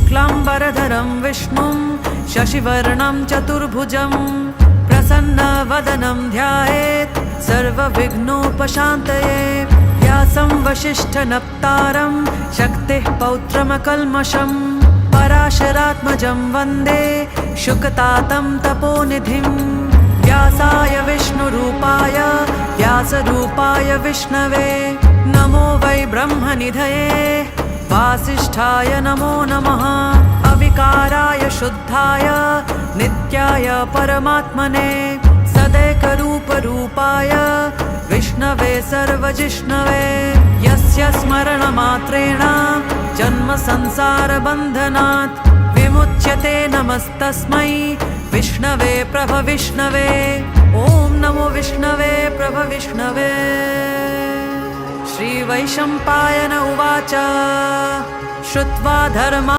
शुक्लाम्बरधरं विष्णुं शशिवर्णं चतुर्भुजं प्रसन्नवदनं ध्यायेत् सर्वविघ्नोपशान्तये। व्यासं वसिष्ठनप्तारं शक्तिः पौत्रमकल्मषं पराशरात्मजं वन्दे शुकतातं तपोनिधिं। व्यासाय विष्णुरूपाय व्यासरूपाय विष्णवे नमो वै ब्रह्मनिधये वासिष्ठाय नमो नमः। अविकाराय शुद्धाय नित्याय परमात्मने सदैकरूपरूपाय विष्णवे सर्वजिष्णवे। यस्य स्मरणमात्रेण जन्म संसारबन्धनात् विमुच्यते नमस्तस्मै विष्णवे प्रभविष्णवे। ॐ नमो विष्णवे प्रभविष्णवे। श्रीवैशम्पायन उवाच श्रुत्वा धर्मा